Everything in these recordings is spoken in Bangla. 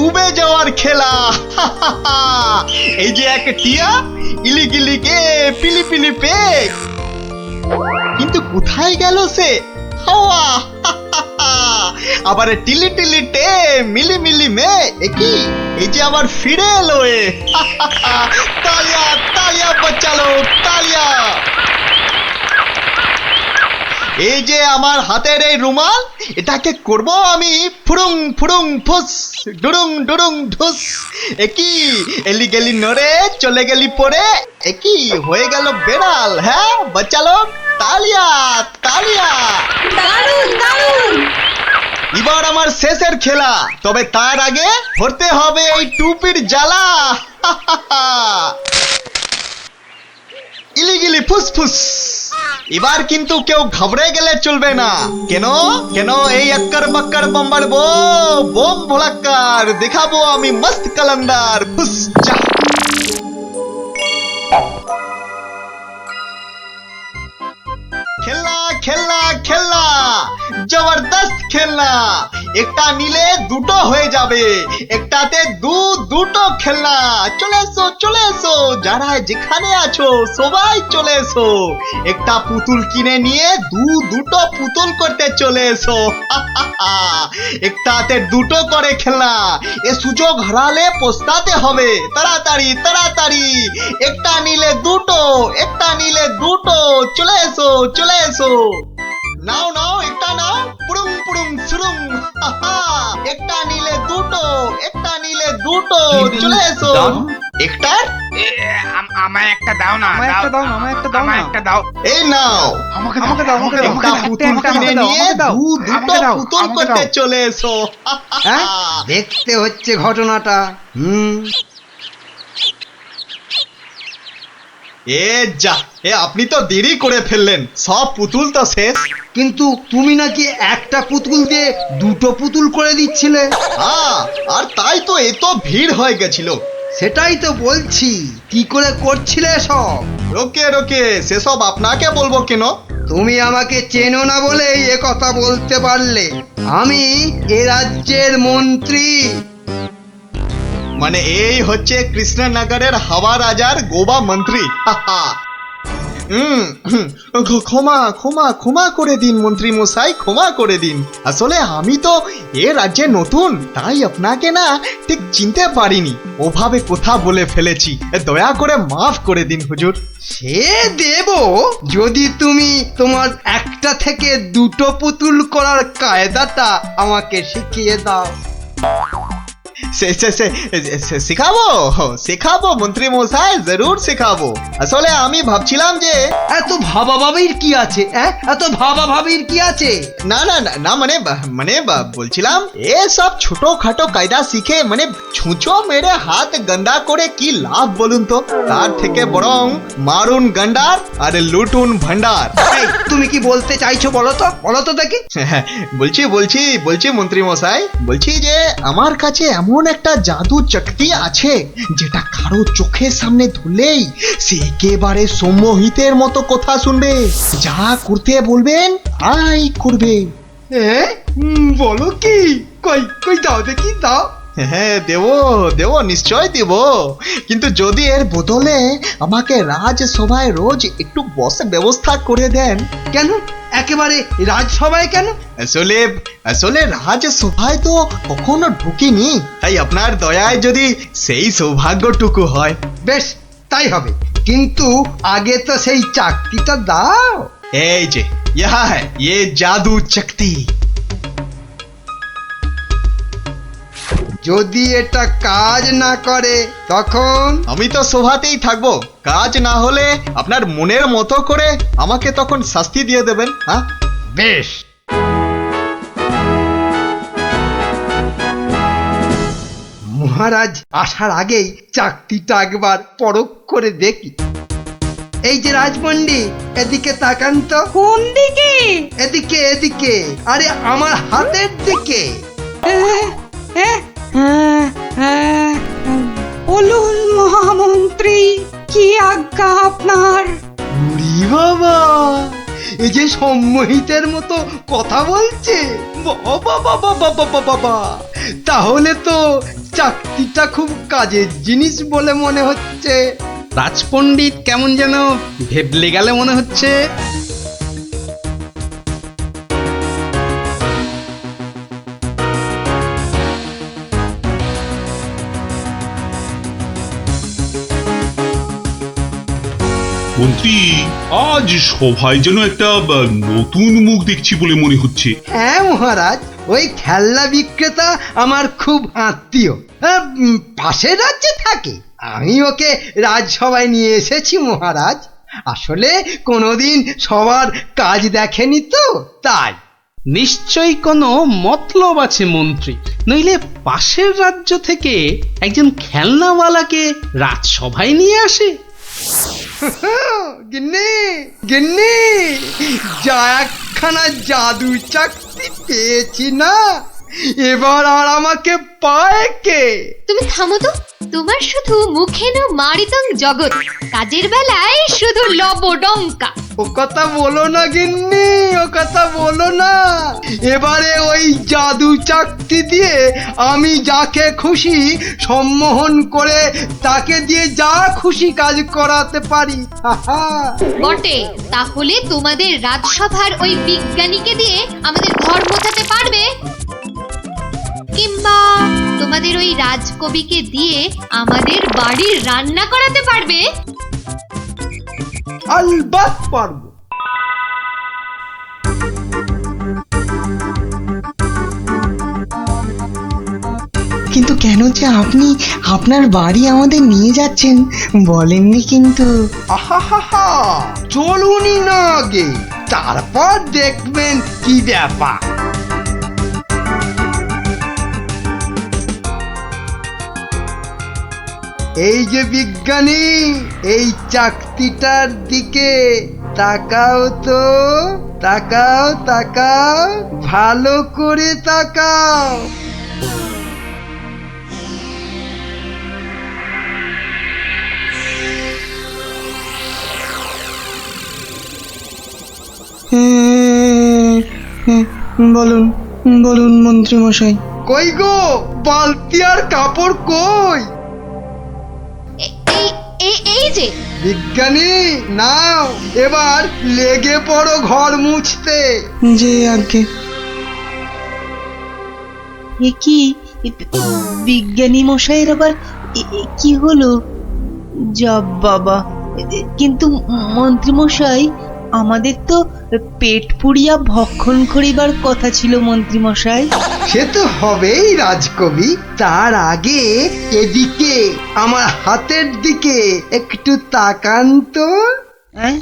উবে যাওয়ার খেলা। এই যে এক টিয়া, ইলিগিলি কে পিলি পিলি পে, কিন্তু কোথায় গেল সে হাওয়া? আবার টিলি টিলি টে মিলি মিলি মে, একই এই যে আবার ফিরে এলো এ। তালিয়া তালিয়া বাচ্চালো, তালিয়া। এই যে আমার হাতের এই রুমাল, এটাকে করব আমি ফুরুং ফুরুং ফুস, ডুরুং ডুরুং ঢুস। একই এলি গেলি নড়ে, চলে গেলি পরে, একই হয়ে গেল বেড়াল। হ্যাঁ বাচ্চালো, তালিয়া তালিয়া। দারুণ দারুণ। এবার আমার শেষের খেলা, তবে তার আগে ধরতে হবে এই টুপির জ্বালা। ইলিগিলি ফুসফুস। এবার কিন্তু কেউ ঘাবড়ে গেলে চলবে না। কেন কেন এই আক্কার বাক্কার বম্বার বোম ভোলাক্কার দেখাবো আমি মস্ত কালান্দার। ফুস যা। খেলনা খেলনা খেলনা, জবরদস্ত খেলনা। একটা নিলে দুটো হয়ে যাবে, একটাতে দুটো খেলনা। চলে এসো চলে এসো, যারা যেখানে আছো সবাই চলে এসো। একটা পুতুল কিনে নিয়ে দুটো পুতুল করতে চলে এসো। একটাতে দুটো করে খেলনা, এ সুযোগ হারালে পস্তাতে হবে। তাড়াতাড়ি তাড়াতাড়ি, একটা নিলে দুটো, একটা নিলে দুটো। চলে এসো চলে এসো, নাও নাও একটা নাও, পুরুং পুরুং সুরুং। একটা নিলে দুটো, একটা নিলে দুটো। চলে এসো। একটা আমায় একটা দাও না, আমায় একটা দাও, আমায় একটা দাও, আমায় একটা দাও। এই নাও, আমাকে দাও, আমাকে দাও, একটা পুতুল কিনে নিয়ে দুটো পুতুল করতে চলে এসো। দেখতে হচ্ছে ঘটনাটা। এ যা, এ আপনি তো দেরি করে ফেললেন, সব পুতুল তো শেষ। কিন্তু তুমি নাকি একটা পুতুল দিয়ে দুটো পুতুল করে দিচ্ছিলে। হ্যাঁ, আর তাই তো এত ভিড় হয়ে গেছিল। সেটাই তো বলছি, কি করে করছিলে সব? রোকে রোকে, সেসব আপনাকে বলবো কেন? তুমি আমাকে চেনো না বলেই এ কথা বলতে পারলে। আমি এ রাজ্যের মন্ত্রী। মানে এই হচ্ছে কৃষ্ণনগরের হাওয়া রাজার গোবা মন্ত্রী। ক্ষমা ক্ষমা ক্ষমা করে দিন মন্ত্রী মশাই, ক্ষমা করে দিন। আসলে আমি তো এ রাজ্যে নতুন, তাই আপনাকে না ঠিক চিনতে পারিনি, ওভাবে কথা বলে ফেলেছি, দয়া করে মাফ করে দিন হুজুর। সে দেব, যদি তুমি তোমার একটা থেকে দুটো পুতুল করার কায়দাটা আমাকে শিখিয়ে দাও। শেখাবো শেখাবো মন্ত্রী মশাই, জরুর শেখাবো। আসলে আমি ভাবছিলাম যে এত ভাবা ভাবির কি আছে? এত ভাবা ভাবির কি আছে? না না না না, মানে বলছিলাম এসব ছোটখাটো কায়দা শিখে মানে ছুঁচো মেরে হাত গন্ডা করে কি লাভ বলুন তো? তার থেকে বরং মারুন গন্ডার আর লুটুন ভান্ডার। তুমি কি বলতে চাইছো বলো তো দেখি। বলছি মন্ত্রী মশাই, বলছি যে আমার কাছে এমন একটা জাদু শক্তি আছে, যেটা কারো চোখের সামনে ধরলেই সে একেবারে সম্মোহিতের মতো কথা শুনবে, যা করতে বলবেন তাই করবে। বলো কি? কই দাও দেখি, দাও। হ্যাঁ দেবো নিশ্চয় দেব, কিন্তু যদি এর বদলে আমাকে রাজসভায় রোজ একটু বসে ব্যবস্থা করে দেন। কেন একেবারে রাজসভায় কেন? আসলে রাজসভায় তো কখনো ঢুকিনি, তাই আপনার দয়ায় যদি সেই সৌভাগ্যটুকু হয়। বেশ, তাই হবে, কিন্তু আগে তো সেই চাকরিটা দাও। এই যে ইহা হ্যায় ये জাদু শক্তি। যদি এটা কাজ না করে তখন? আমি তো সভাতেই থাকবো, কাজ না হলে আপনার মনের মতো করে আমাকে তখন শাস্তি দিয়ে দেবেন। হ্যাঁ বেশ। মহারাজ আসার আগেই চাকরিটা একবার পরখ করে দেখি। এই যে রাজপণ্ডিত, এদিকে তাকান তো। কোন দিকে? এদিকে, আরে আমার হাতের দিকে। বলুন মহামন্ত্রী, কি আজ্ঞা আপনার? উরি বাবা, এই যে সম্মোহিতের মতো কথা বলছে, বাবা বাবা বাবা বাবা, তাহলে তো চাকতিটা খুব কাজের জিনিস বলে মনে হচ্ছে। রাজপণ্ডিত কেমন যেন ভেবলে গেলে মনে হচ্ছে। মন্ত্রী, আজ সভায় যেন একটা নতুন মুখ দেখছি বলে মনে হচ্ছে। হ্যাঁ মহারাজ, ওই খেলনা বিক্রেতা আমার খুব আত্মীয়, পাশের রাজ্যে থাকে। আমি ওকে রাজসভায় নিয়ে এসেছি মহারাজ। আসলে কোনোদিন সবার কাজ দেখেনি তো, তাই। নিশ্চয়ই কোনো মতলব আছে মন্ত্রী, নইলে পাশের রাজ্য থেকে একজন খেলনাওয়ালাকে রাজসভায় নিয়ে আসে। গিন্নি গিন্নি, যা একখানা জাদু চাকতি পেয়েছি না, এবার আর আমাকে পায় কে? তুমি থামো তো, তোমার শুধু মুখে না মারিতং জগৎ, কাজের বেলায় শুধু লবডঙ্কা। ও কথা বলো না গিন্নি, ও কথা বলো না। এবারে ওই জাদু চাকতি দিয়ে আমি যাকে খুশি সম্মোহন করে তাকে দিয়ে যা খুশি কাজ করাতে পারি। বটে, তাহলে তোমাদের রাজসভার ওই বিজ্ঞানীকে দিয়ে আমাদের ঘর মোছাতে পারবে? কিংবা তোমাদের ওই রাজকবিকে দিয়ে আমাদের বাড়ির রান্না করাতে পারবে? আলবাত পারবো। কিন্তু কেন যে আপনি আপনার বাড়ি আমাদের নিয়ে যাচ্ছেন বলেননি কিন্তু। আহা, চলুনি না আগে, তারপর দেখবেন কি ব্যাপার। এই যে বিজ্ঞানী, এই চাকতিটার দিকে তাকাও তো, তাকাও তাকাও, ভালো করে তাকাও। বলুন বলুন মন্ত্রী মশাই। কই গো, বালতি আর কাপড় কই? এই যে বিজ্ঞানী, নাও এবার লেগে পড়ো ঘর মুছতে। যে আগে এ কি বিজ্ঞানী মশাইয়ের আবার কি হলো? যা বাবা, কিন্তু মন্ত্রী মশাই, আমাদের তো পেট পুড়িয়া ভক্ষণ করিবার কথা ছিল মন্ত্রী মশাই। সে তো হবেই রাজকবি, তার আগে এদিকে আমার হাতের দিকে একটু তাকান তো। হ্যাঁ,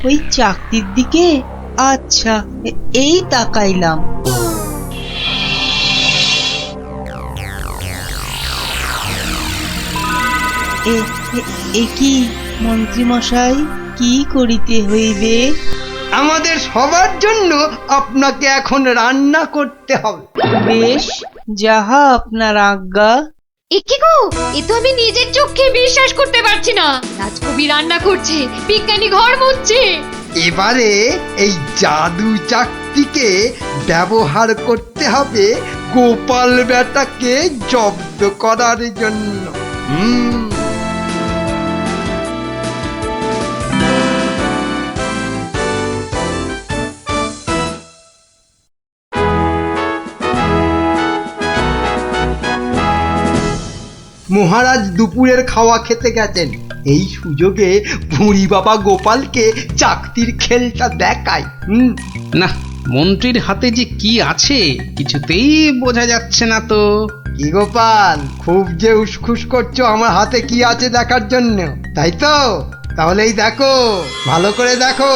ওই চাকতির দিকে? আচ্ছা, এই তাকাইলাম। এ কি মন্ত্রী মশাই, কি করিতে হইবে? আমাদের সবার জন্য আপনাকে এখন রান্না করতে হবে। বেশ, যাহা আপনার আজ্ঞা। এ কি গো, এ তো আমি নিজের চোখে বিশ্বাস করতে পারছি না। রাজকবি রান্না করছে, বিজ্ঞানী ঘর মুছছে। এবারে এই জাদু চাকতিকে ব্যবহার করতে হবে গোপাল বেটাকে জব্দ করার জন্য। মহারাজ দুপুরের খাওয়া খেতে গেছেন, এই সুযোগে ভুঁড়ি বাবা গোপালকে চাকতির খেলটা দেখায়। না, মন্ত্রীর হাতে যে কি আছে কিছুতেই বোঝা যাচ্ছে না তো। কি গোপাল, খুব যে উসখুস করছো আমার হাতে কি আছে দেখার জন্য, তাই তো? তাহলেই দেখো, ভালো করে দেখো।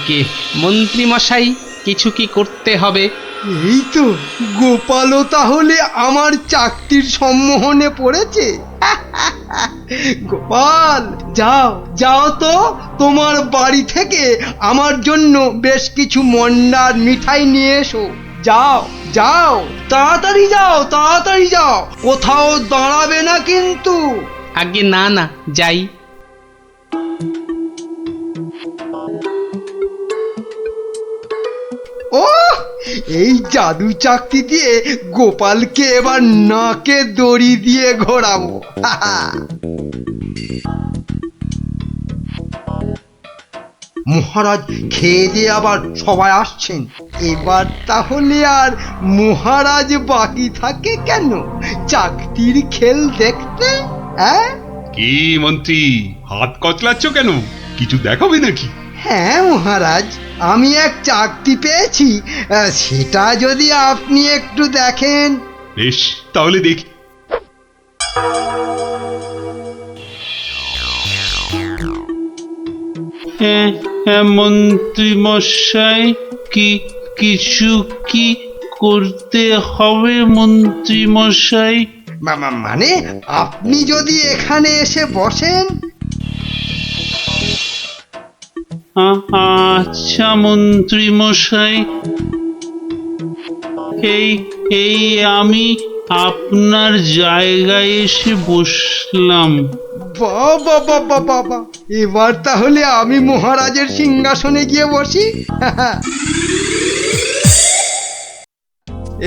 কে মন্ত্রী মশাই, কিছু কি করতে হবে? এই তো, গোপালও তাহলে আমার চাকতির সম্মোহনে পড়েছে। গোপাল, যাও যাও তো, তোমার বাড়ি থেকে আমার জন্য বেশ কিছু মন্ডার মিঠাই নিয়ে এসো। যাও যাও, তাড়াতাড়ি যাও, তাড়াতাড়ি যাও, কোথাও দাঁড়াবে না কিন্তু। আগে না না, যাই। ও এই জাদু চাকতি দিয়ে গোপালকে এবার নাকে দড়ি দিয়ে ঘোরাবো। মহারাজ খেয়ে দিয়ে আবার সবাই আসছেন, এবার তাহলে আর মহারাজ বাকি থাকে কেন চাকতির খেল দেখতে? হ্যাঁ কি মন্ত্রী, হাত কচলাচ্ছ কেন? কিছু দেখাবে নাকি? হ্যাঁ মহারাজ, আমি এক চাকতি পেয়েছি, সেটা যদি আপনি একটু দেখেন। বেশ, তাহলে দেখি। মন্ত্রী মশাই, কিছু কি করতে হবে মন্ত্রী মশাই? মানে আপনি যদি এখানে এসে বসেন। আচ্ছা মন্ত্রী মশাই, এই আমি আপনার জায়গায় এসে বসলাম। বাবা বাবা বাবা, এবার তাহলে আমি মহারাজের সিংহাসনে গিয়ে বসি।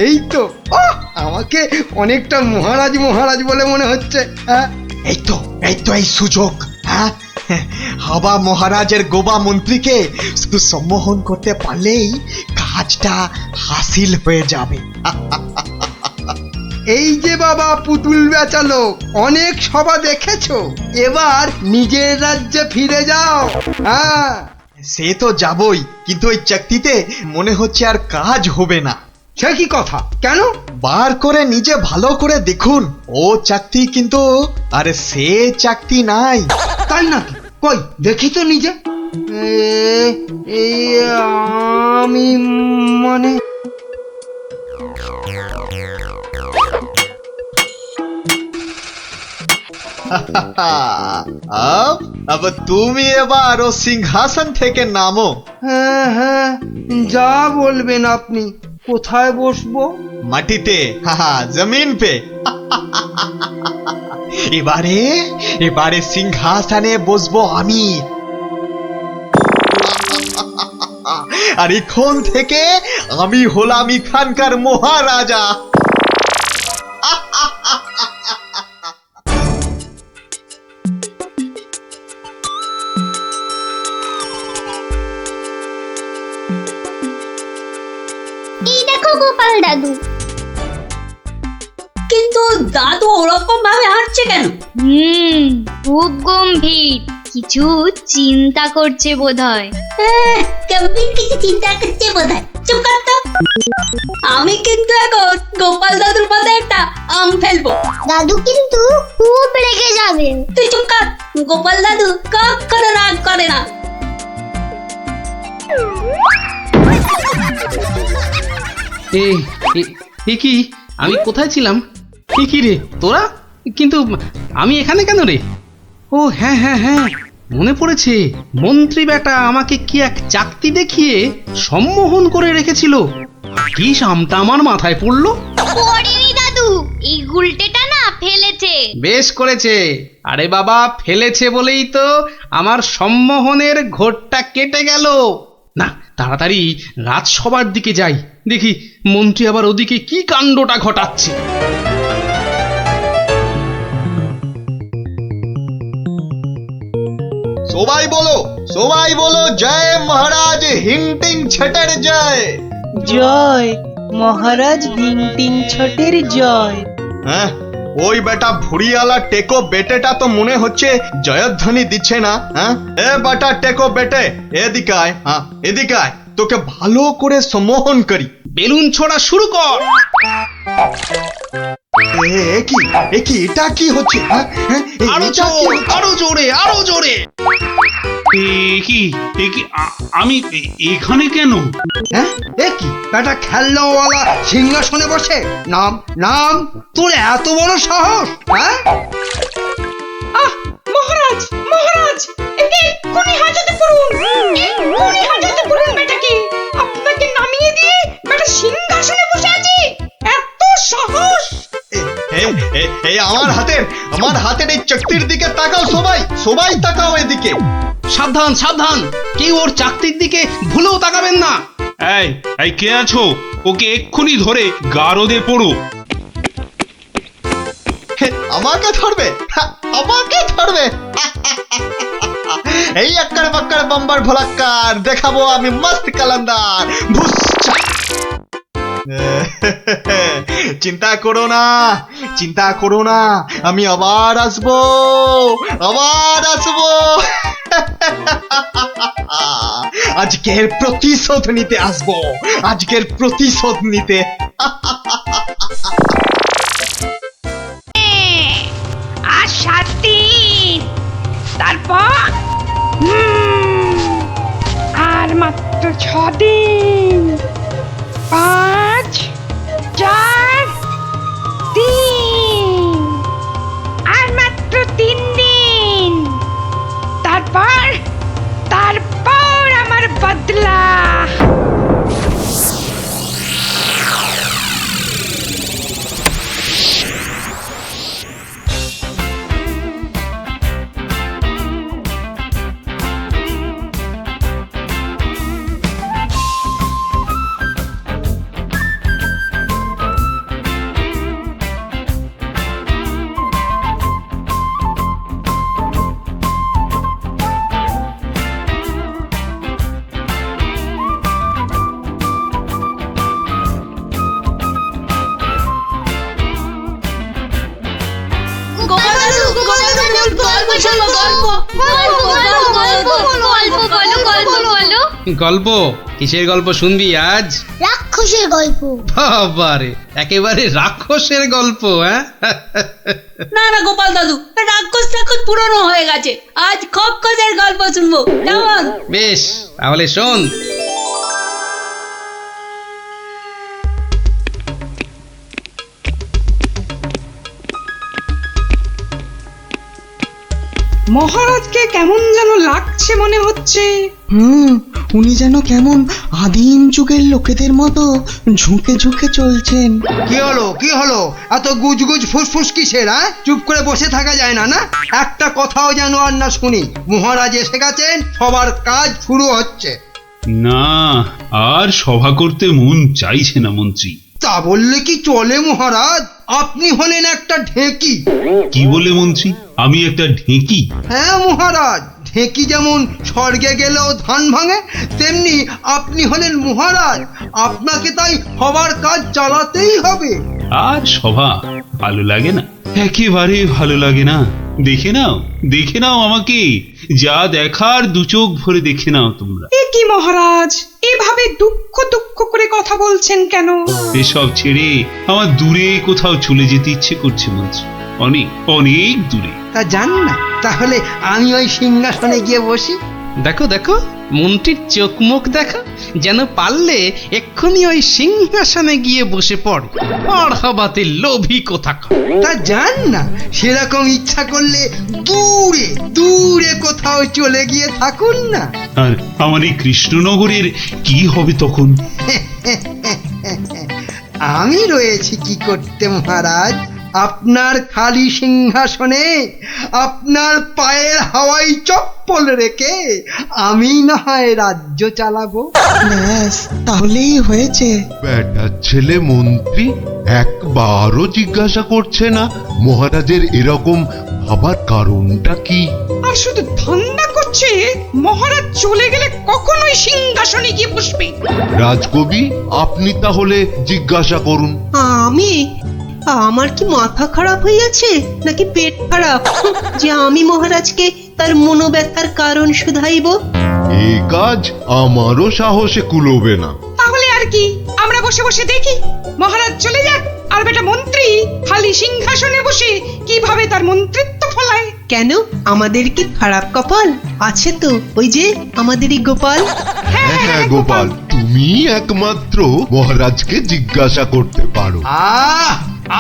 এই তো, আমাকে অনেকটা মহারাজ মহারাজ বলে মনে হচ্ছে। এই তো এই সুযোগ। হ্যাঁ, হাবা মহারাজের গোবা মন্ত্রীকে শুধু সম্মোহন করতে পারলেই কাজটা হাসিল হয়ে যাবে। এই যে বাবা পুতুল বেচালো, অনেক সভা দেখেছো, এবার নিজের রাজ্যে ফিরে যাও। হ্যাঁ সে তো যাবই, কিন্তু ওই চাকতিতে মনে হচ্ছে আর কাজ হবে না। সে কি কথা, কেন? বার করে নিজে ভালো করে দেখুন, ও চাকতি কিন্তু আরে সে চাকতি নাই। তাই নাকি? কই দেখি তো নিজে। এই আমি মানে अब তুমি এবার ও সিংহাসন থেকে নামো। হ্যাঁ হ্যাঁ, যা বলবেন আপনি। কোথায় বসবো? মাটিতে, জমিন পে। এবারে সিংহাসনে বসবো আমি। আর এখন থেকে আমি হলাম এখানকার মহারাজা। এই দেখো গোপাল দাদু। কিন্তু দাদু ওরকম ভাবে হাঁটছে কেন? খুব গম্ভীর কিছু চিন্তা করছে বোধহয়। গম্ভীর কিছু চিন্তা করছে বোধহয়। চুপ কর তো। আমি কিন্তু এখন গোপাল দাদুর মাথায় একটা আম ফেলবো। দাদু কিন্তু খুব রেগে যাবে। তুই চুপ কর। গোপাল দাদু কখনো রাগ করে না। এ কি, আমি কোথায় ছিলাম? কি রে তোরা? কিন্তু আমি এখানে কেন রে? ও হ্যাঁ হ্যাঁ হ্যাঁ, মনে পড়েছে, মন্ত্রী বেটা আমাকে কি এক চাকতি দেখিয়ে সম্মোহন করে রেখেছিল। কি সামটা আমার মাথায় পড়লো। পড়েনি দাদু, এই গুলটেটা না ফেলেছে। বেশ করেছে। আরে বাবা, ফেলেছে বলেই তো আমার সম্মোহনের ঘোরটা কেটে গেল। না, তাড়াতাড়ি রাজসভার দিকে যাই, দেখি মন্ত্রী আবার ওদিকে কি কাণ্ডটা ঘটাচ্ছে। সবাই বলো জয় মহারাজ হিংটিং ছটের জয়। জয় মহারাজ ভিংটিং ছটের জয়। হ্যাঁ, ওই বেটা ভুড়িয়ালা টেকো বেটেটা তো মনে হচ্ছে জয়ধ্বনি দিচ্ছে না। হ্যাঁ, এ বেটা টেকো বেটে, এদিকে আয়। হ্যাঁ, এদিকে আয়, তোকে ভালো করে সম্মোহন করি। বেলুন ছোড়া শুরু কর। এটা কি হচ্ছে? আরো জোরে, আরো জোরে। আমি এখানে কেন? হ্যাঁ, এ কি একটা খেলনাওয়ালা সিংহাসনে বসে? নাম নাম, তোর এত বড় সাহস? হ্যাঁ মহারাজ মহারাজ, একে এক্ষুনি হাজতে পড়ুন। এক্ষুনি হাজতে পড়ুন বেটাকে। আপনাকে নামিয়ে দিয়ে বেটা সিংহাসনে বসে আছে, এত সাহস। আমার হাতের এই চাকতির দিকে তাকাও সবাই, সবাই তাকাও এদিকে। সাবধান সাবধান, কেউ ওর চাকতির দিকে ভুলেও তাকাবেন না। এই এই কে আছো? ওকে এক্ষুনি ধরে গারদে পড়ো। আমাকে ধরবে? আমাকে ধরবে? এই আক্কার বাক্কার বাম্বার ভোলাক্কার দেখাবো আমি মস্ত কালান্দার। ভুসছা। চিন্তা করো না, চিন্তা করো না, আমি আবার আসবো, আবার আসবো। আজকের প্রতিশোধ নিতে আসবো, আজকের প্রতিশোধ নিতে। আর 7 দিন, তারপর আর মাত্র 6 দিন। 5, 4, 3, আর মাত্র 3 দিন। তারপর আমার বদলা। গোপাল দাদু গল্প শোনো, গল্প বলো। গল্প? কিসের গল্প শুনবি আজ? রাক্ষসের গল্প। বাবারে, একেবারে রাক্ষসের গল্প, হ্যাঁ? না না গোপাল দাদু, রাক্ষস পুরনো হয়ে গেছে, আজ খপ্পখসের গল্প শুনবো, কেমন? বেশ, তাহলে শোন। মহারাজকে কেমন যেন লাগছে মনে হচ্ছে। উনি যেন কেমন আদিম যুগের লোকেদের মতো ঝুঁকে ঝুঁকে চলছেন। কি হলো, কি হলো? এত গুজগুজ ফুসফুস কিসের? চুপ করে বসে থাকা যায় না? না, একটা কথাও যেন আর না শুনি। মহারাজ এসে গেছেন, সবার কাজ শুরু হচ্ছে। না, আর সভা করতে মন চাইছে না মন্ত্রী। তা বললে কি চলে মহারাজ? আপনি হলেন একটা ঢেঁকি। কি বলে মন্ত্রী? আমি একটা ঢেঁকি? হ্যাঁ মহারাজ, ঢেঁকি যেমন স্বর্গে গেলেও ধান ভাঙে, তেমনি আপনি হলেন মহারাজ। আপনাকে তাই সবার কাজ চালাতেই হবে। আর সভা ভালো লাগে না, একেবারে ভালো লাগে না। দেখে নাও, দেখে নাও আমাকে, যা দেখার 2 চোখ ভরে দেখে নাও তোমরা। এ কি মহারাজ, এভাবে দুঃখ দুঃখ করে কথা বলছেন কেন? এসব ছেড়ে আমার দূরে কোথাও চলে যেতে ইচ্ছে করছে মন্ত্রী, অনেক অনেক দূরে। তা জান না, তাহলে আমি ওই সিংহাসনে গিয়ে বসি। দেখো দেখো, মন্ত্রীর চোখ মুখ দেখো, যেন পারলে এক্ষুনি ওই সিংহাসনে গিয়ে বসে পড়ে। পড়াবাতে লোভী কোথাকার। তা জান না, সেরকম ইচ্ছা করলে দূরে দূরে কোথাও চলে গিয়ে থাকুন না। আর আমার এই কৃষ্ণনগরের কি হবে তখন? আমি রয়েছি কি করতে মহারাজ? আপনার খালি সিংহাসনে আপনার পায়ের হাওয়াই চপ্পল রেখে আমি না হয় রাজ্য চালাবো। ব্যাস, তাহলেই হয়েছে। বেটার ছেলে মন্ত্রী একবারও জিজ্ঞাসা করছে না মহারাজের এরকম ভাবার কারণটা কি? আর শুধু ধান্দা করছে মহারাজ চলে গেলে কখনোই সিংহাসনে গিয়ে বসবে। রাজকবি, আপনি তাহলে জিজ্ঞাসা করুন। আমি? আমার কি মাথা খারাপ হইয়াছে নাকি পেট খারাপ যে আমি মহারাজকে তার মনোব্যথার কারণ শুধাইব? এই কাজ আমারও সাহসে কুলোবে না। তাহলে আর কি, আমরা বসে বসে দেখি মহারাজ চলে যাক, আর বেটা মন্ত্রী খালি সিংহাসনে বসে কিভাবে তার মন্ত্রিত্ব ফলায়। কেন, আমাদের কি খারাপ কপাল আছে? তো ওই যে আমাদেরই গোপাল। হ্যাঁ হ্যাঁ গোপাল, তুমি একমাত্র মহারাজকে জিজ্ঞাসা করতে পারো।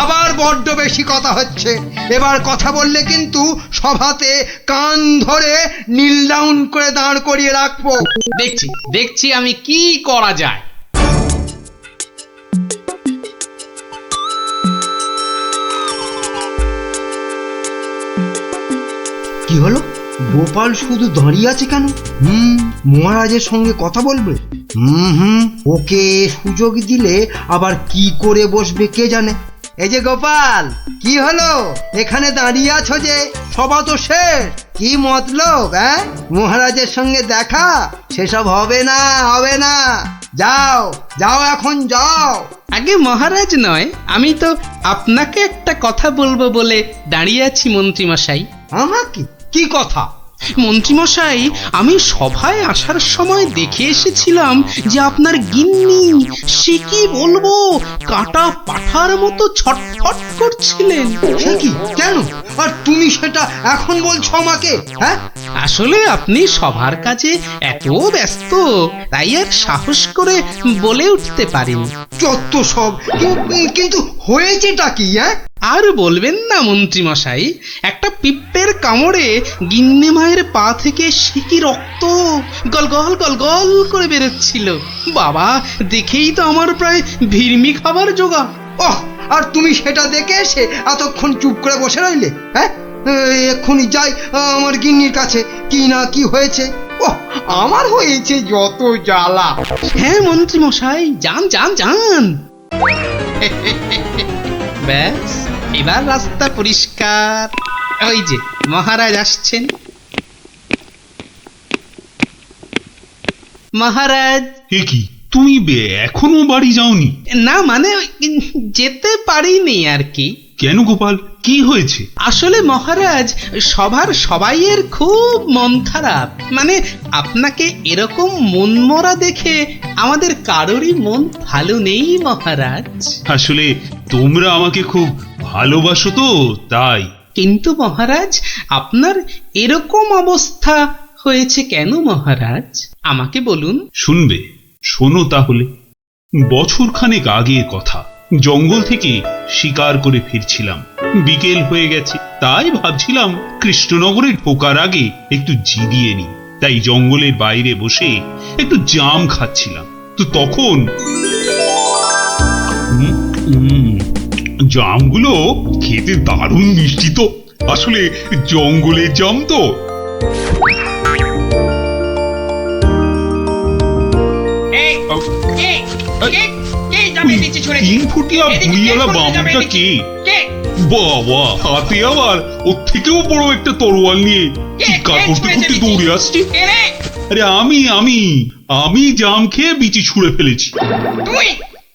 আবার বড্ড বেশি কথা হচ্ছে। এবার কথা বললে কিন্তু সভাতে কান ধরে নীল ডাউন করে দাঁড় করিয়ে রাখবো। দেখছি দেখছি আমি কি করা যায়। কি হলো? গোপাল শুধু দাঁড়িয়ে আছে কেন? মহারাজের সঙ্গে কথা বলবে? ওকে সুযোগ দিলে আবার কি করে বসবে কে জানে। এই যে গোপাল, কি হলো? এখানে দাঁড়িয়ে আছো যে? সভা তো শেষ, কি মতলব? মহারাজের সঙ্গে দেখা? সেসব হবে না, হবে না। যাও যাও, এখন যাও। আগে মহারাজ নয়, আমি তো আপনাকে একটা কথা বলবো বলে দাঁড়িয়ে আছি মন্ত্রীমশাই। আমাকে? কি কথা? মন্ত্রীমশাই, আমি সভায় আসার সময় দেখে এসেছিলাম যে আপনার গিন্নি, সে কি বলবো, কাটা পাঠার মতো ছটফট করছিলেন। সে কি? কেন? আর তুমি সেটা এখন বলছো আমাকে? আসলে আপনি সভার কাজে এত ব্যস্ত, তাই আর সাহস করে বলে উঠতে পারিনি। যত সব। কিন্তু হয়েছেটা কি? আর বলবেন না মন্ত্রীমশাই, একটা পিঁপড়ের কামড়ে গিন্নি মায়ের পা থেকে সিকি রক্ত গল গল গল গল করে বেরোচ্ছিল। বাবা, দেখেই তো আমার প্রায় ভিড়মি খাবার জোগাড়। আর তুমি সেটা দেখে এসে এতক্ষণ চুপ করে বসে রইলে? এক্ষুনি যাই আমার গিন্নির কাছে, কি না কি হয়েছে। আমার হয়েছে যত জ্বালা। হ্যাঁ মন্ত্রীমশাই, যান যান যান। ব্যাস, এবার রাস্তা পরিষ্কার। ওই যে মহারাজ আসছেন। মহারাজ। কি তুমি এখনো বাড়ি যাওনি? না মানে যেতে পারিনি আর কি। কেন গোপাল, কি হয়েছে? আসলে মহারাজ, সবার সবাইয়ের খুব মন খারাপ। মানে আপনাকে এরকম মনমরা দেখে আমাদের কারোরই মন ভালো নেই মহারাজ। আসলে তোমরা আমাকে খুব ভালোবাসো তো, তাই। কিন্তু মহারাজ, আপনার এরকম অবস্থা হয়েছে কেন মহারাজ? আমাকে বলুন। শুনবে? শোনো তাহলে। বছরখানেক আগের কথা, জঙ্গল থেকে শিকার করে ফিরছিলাম। বিকেল হয়ে গেছে, তাই ভাবছিলাম কৃষ্ণনগরে ঢোকার আগে একটু জিরিয়ে নি। তাই জঙ্গলের বাইরে বসে একটু জাম খাচ্ছিলাম। তো তখন জামগুলো খেতে দারুণ মিষ্টি তো। আসলে জঙ্গলের জাম তো। বাবা, হাতে আবার ওর থেকেও বড় একটা তরোয়াল নিয়ে চিৎকার করতে করতে দৌড়ে আসছে। আরে আমি জাম খেয়ে বিচি ছুঁড়ে ফেলেছি। তুই?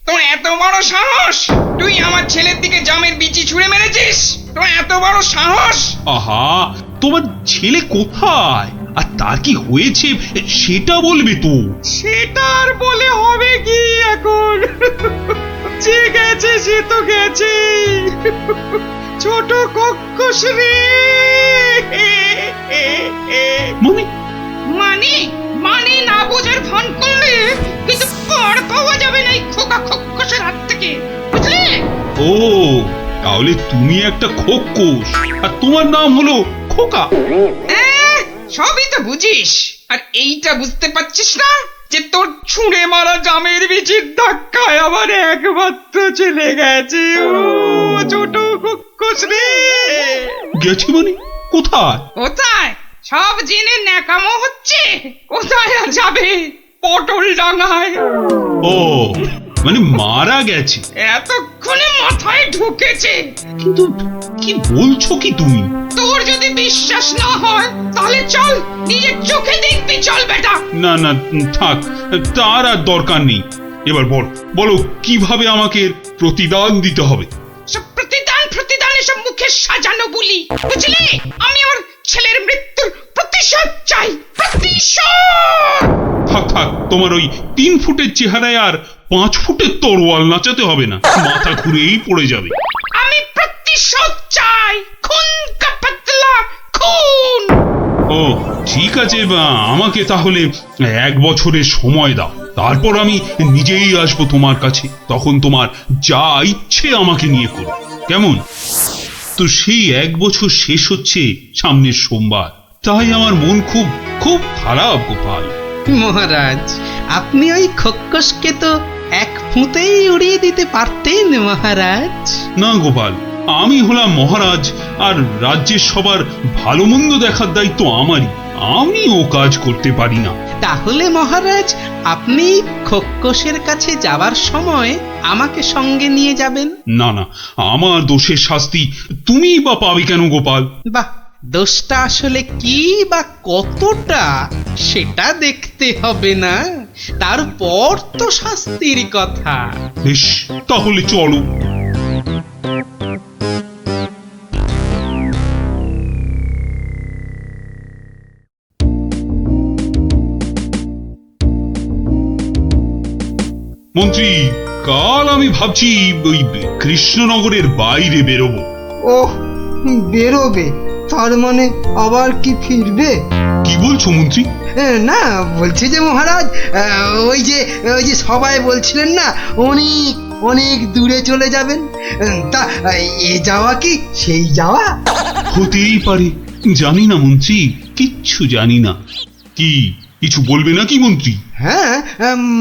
তোর এত বড় সাহস? তুই আমার ছেলের দিকে জামের বিচি ছুঁড়ে মেরেছিস? তোর এত বড় সাহস? আহা, তোমার ছেলে কোথায় আর তার কি হয়েছে সেটা বলবে তো। সেটা আর বলে হবে কি এখন? যে গেছে সে তো গেছে। ছোট কক্ষস রে। মানে না বোঝার ভান করলে কিন্তু পার পাওয়া যাবে না এই খোকা খক্ষসের হাত থেকে, বুঝলে? ও, তাহলে তুমি একটা খোকস আর তোমার নাম হলো খোকা। সবই তো বুঝিস, আর এইটা বুঝতে পারছিস না যে তোর ছুঁড়ে মারা জামের বিচির ধাক্কায় আবার একমাত্র চলে গেছে। ও ছোট খক্ষস রে। গেছে মানে? কোথায়? কোথায় সব জেনে ন্যাকামো হচ্ছে? কোথায় আর যাবে? পটল ডাঙায়। ও, মানে মারা গেছে? এতক্ষণে মাথায় ঢুকেছে। কিন্তু কি বলছো কি তুমি? তোর যদি বিশ্বাস না হয় তাহলে চল, নিজের চোখে দেখবি। চল বেটা। না না, থাক, তার আর দরকার নেই। এবার বলো কিভাবে আমাকে প্রতিদান দিতে হবে? সব প্রতিদান এসব মুখে সাজানো বলি, বুঝলি? আমি আমার ছেলের মৃত্যুর প্রতিশোধ চাই। প্রতিশোধ। থাক, তোমার ওই 3 ফুটের চেহারায় আর 5 ফুটের তরোয়াল নাচাতে হবে না, মাথা ঘুরেই পড়ে যাবে। আমি প্রতিশোধ চাই, খুন কা বদলা খুন। ও ঠিক আছে, আমাকে তাহলে 1 বছরের সময় দাও, তারপর আমি নিজেই আসবো তোমার কাছে। তখন তোমার যা ইচ্ছে আমাকে নিয়ে করো, কেমন? তো সেই 1 বছর শেষ হচ্ছে সামনের সোমবার, তাই আমার মন খুব খুব খারাপ গোপাল। মহারাজ, আপনি ওই খক্ষসকে তো 1 ফুঁতেই উড়িয়ে দিতে পারতেন মহারাজ। না গোপাল, আমি হলাম মহারাজ, আর রাজ্যের সবার ভালো মন্দ দেখার দায়িত্ব আমারই। আমি ও কাজ করতে পারি না। তাহলে মহারাজ আপনি খোক্কসের কাছে যাবার সময় আমাকে সঙ্গে নিয়ে যাবেন। না না, আমার দোষের শাস্তি তুমি বা পাবে কেন গোপাল? বাহ, দোষটা আসলে কি বা কতটা সেটা দেখতে হবে না, তারপর তো শাস্তির কথা। বেশ, তাহলে চলো। মন্ত্রী, কাল আমি ভাবছি ওই কৃষ্ণনগরের বাইরে বেরোবো। ওহ, বেরোবে? তার মানে আবার কি ফিরবে? কি বলছো মন্ত্রী? না, বলছি যে মহারাজ, ওই যে সবাই বলছিলেন না অনেক অনেক দূরে চলে যাবেন, তা এ যাওয়া কি সেই যাওয়া? হতেই পারে, জানি না মন্ত্রী, কিচ্ছু জানি না। কি কিছু বলবে নাকি মন্ত্রী? হ্যাঁ,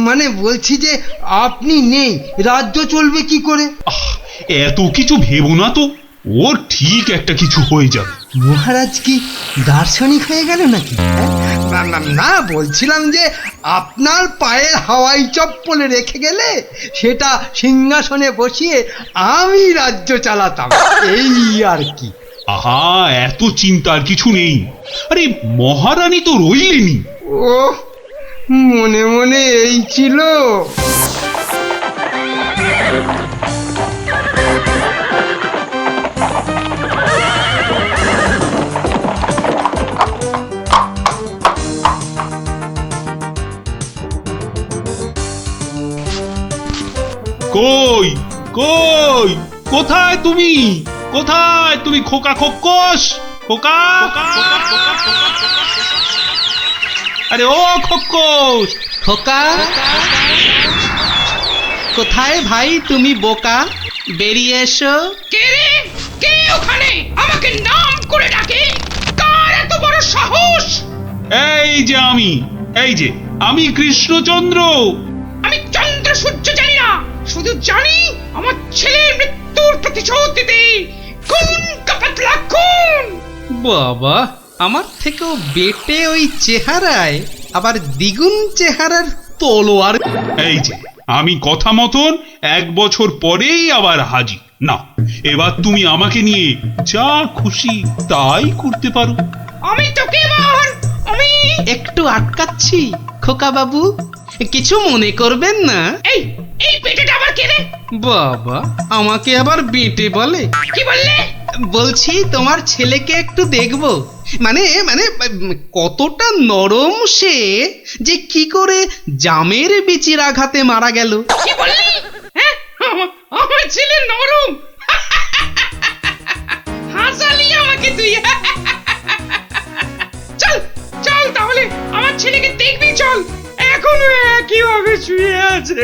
মানে বলছি যে আপনি নেই, রাজ্য চলবে কি করে? এত কিছু ভেবো না তো, ওর ঠিক একটা কিছু হয়ে যাবে। মহারাজ কি দার্শনিক হয়ে গেল নাকি? না, বলছিলাম যে আপনার পায়ের হাওয়াই চপ্পলে রেখে গেলে সেটা সিংহাসনে বসিয়ে আমি রাজ্য চালাতাম, এই আর কি। আহা, এত চিন্তার কিছু নেই। আরে মহারানী তো রইলেনি। ও, মনে মনে এই ছিল। কই কই, কোথায় তুমি? কোথায় তুমি খোকা খোক্কস? খোকা, আরে ও খোক্কস! খোকা, কোথায় ভাই তুমি বোকা? বেরিয়ে এসো। কে রে? কে ওখানে আমাকে নাম করে ডাকে? কার এত বড় সাহস? এই যে আমি কৃষ্ণচন্দ্র। আমি চন্দ্র সূর্য জানি না, শুধু জানি আমার ছেলের মৃত্যুর প্রতিশোধ দিতে কোন কাপাতলা কোন। বাবা, আমার থেকেও বেটে ওই চেহারায় আবার দ্বিগুণ চেহারার তলোয়ার। এই যে আমি কথা মতন 1 বছর পরেই আবার হাজির। না, এবার তুমি আমাকে নিয়ে যা খুশি তাই করতে পারো। আমি তোকে এবার একটু আটকাচ্ছি খোকা বাবু, কিছু মনে করবেন না। এই এই পেটেটা আবার কে রে? বাবা, আমাকে আবার বেটে বলে? কি বললে? বলছি তোমার ছেলেকে একটু দেখবো, মানে মানে কতটা নরম সে, যে কি করে জামের বিচির আঘাতে মারা গেল। কি বললি? হ্যাঁ, আমার ছেলে নরম? হাসালি আমাকে তুই। চল চল, তাহলে আমার ছেলেকে দেখবি, চল। এখনো একইভাবে শুয়ে আছে।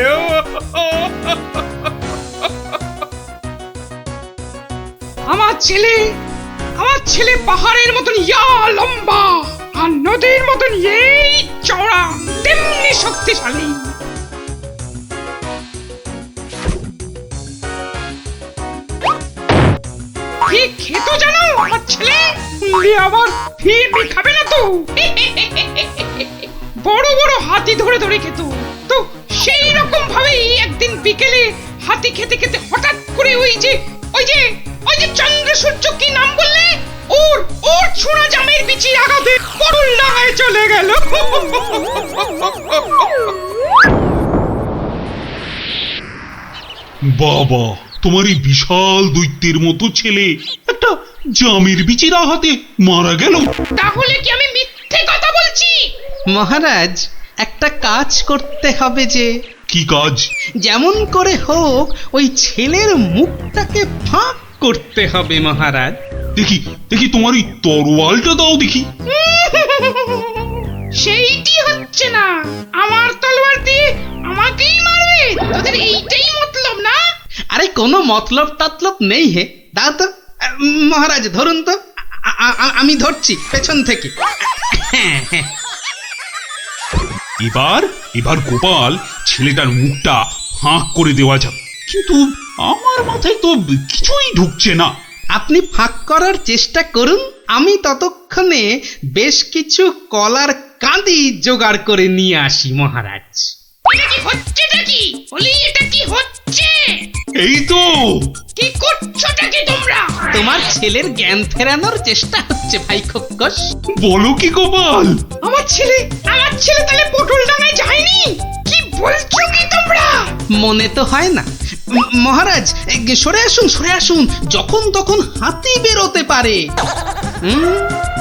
আমার ছেলে পাহাড়ের মতন ইয়া লম্বা, আর নদীর মতন এই চওড়া, তেমনি শক্তিশালী। কি খেত জানো আমার ছেলে? আবার ফিরবি খাবে না তো? বড় বড় হাতি ধরে ধরে খেত। তো সেই রকম ভাবেই একদিন বিকেলে হাতি খেতে খেতে হঠাৎ করে ওই যে চন্দ্র সূর্য, কি নাম বললে? ওর ছোড়া জামের বিচির আঘাতে করুণ ডাঙায় চলে গেল। বাবা, তোমার এই বিশাল দৈত্যের মতো ছেলে একটা জামের বিচির আঘাতে মারা গেল? তাহলে কি আমি মিথ্যে কথা বলছি? মহারাজ, একটা কাজ করতে হবে যে। কি কাজ? যেমন করে হোক ওই ছেলের মুখটাকে ফাঁক করতে হবে মহারাজ। দেখি দেখি, তোমার এই তরোয়ালটা দাও দেখি। সেইটি হচ্ছে না, আমার তলোয়ার দিয়ে আমাকেই মারবে? তোদের এইটাই মতলব না? আরে কোনো মতলব টাতলব নেই হে, দাও তো। মহারাজ ধরুন তো, আমি ধরছি পেছন থেকে। এবার গোপাল ছেলেটার মুখটা ফাঁক করে দেওয়া যাবে, কিন্তু আমার মাথায় তো কিছুই ঢুকছে না। আপনি ফাঁক করার চেষ্টা করুন, আমি ততক্ষণে বেশ কিছু কলার কাঁদি জোগাড় করে নিয়ে আসি মহারাজ। এটা কি হচ্ছেটা কি? বলি এটা কি হচ্ছে? এই তো কি করছোটা কি তোমরা? তোমার ছেলের জ্ঞান ফেরানোর চেষ্টা হচ্ছে ভাই খোকস। বলো কি গোপাল? আমার ছেলে তাহলে পটল ডাঙায় যায়নি? কি বলছো কি তোমরা? মনে তো হয় না। মহারাজ সরে আসুন, সরে আসুন, যখন তখন হাতি বেরোতে পারে।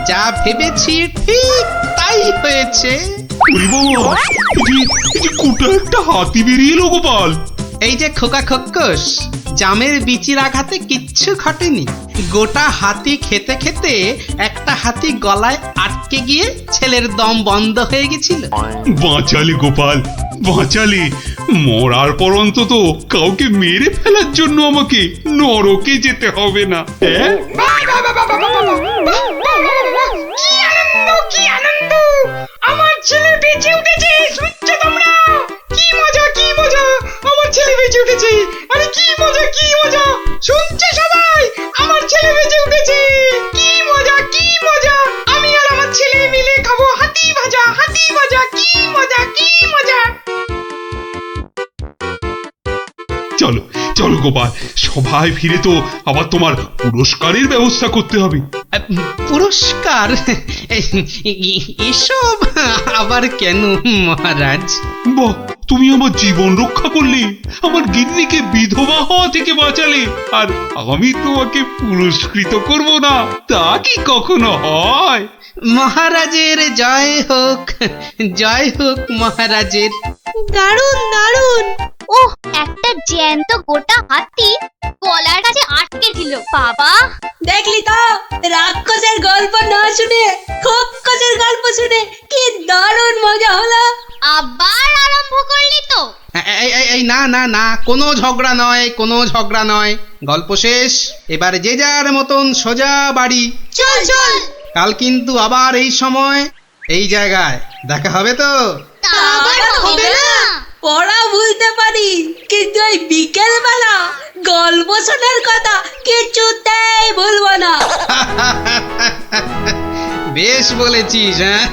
যা ভেবেছি ঠিক তাই হয়েছে। ওরে বাবা, এই যে কোটা একটা হাতি বেরিয়ে এলো গোপাল। এই যে খোকা খোকস, জামের বিচির আঘাতে কিচ্ছু ঘটেনি। গোটা হাতি খেতে খেতে একটা হাতি গলায় আটকে গিয়ে ছেলের দম বন্ধ হয়ে গেছিল। বাঁচালে গোপাল, বাঁচালে। মরার পর অন্তত কাউকে মেরে ফেলার জন্য আমাকে নরকে যেতে হবে না। হ্যাঁ, কি আনন্দ, কি আনন্দ! আমার ছেলে বেঁচে উঠেছে, শুনছো তোমরা? কি মজা, কি মজা! আমার ছেলে বেঁচে উঠেছে। আরে কি মজা, কি মজা! শুনছে সবাই? আমার ছেলে বেঁচে উঠেছে। কি মজা, কি মজা! আমি আর আমার ছেলে মিলে খাবো হাতি ভাজা, হাতি ভাজা। কি মজা, কি মজা! চলো চলো গোপাল, সবাই ফিরে তো আবার তোমার পুরস্কারের ব্যবস্থা করতে হবে। পুরস্কার? এসব আবার কেন মহারাজ? বাহ, তুমি আমার জীবন রক্ষা করলে, আমার গিন্নিকে বিধবা হওয়া থেকে বাঁচালে, আর আমি তোমাকে পুরস্কৃত করব না, তা কি কখনো হয়? মহারাজের জয় হোক, জয় হোক মহারাজের। দারুণ দারুণ। ওহ, একটা জ্যান্ত গোটা হাতি গলার কাছে আটকে ছিল। বাবা, দেখলি তো, রাক্ষসের গল্প না শুনে খোকসের গল্প শুনে কি দারুণ মজা হলো। আবার আরম্ভ করলি তো? এই না না না, কোনো ঝগড়া নয়, কোনো ঝগড়া নয়। গল্প শেষ, এবার যে যার মতন সোজা বাড়ি। চল চল। কাল কিন্তু আবার এই সময় এই জায়গায় দেখা হবে তো? তা আবার হবে না। পড়া ভুলতে পারি, কিন্তু ওই বিকেল বেলা গল্প শোনার কথা কিছুতেই ভুলবো না। বেশ বলেছিস, হ্যাঁ।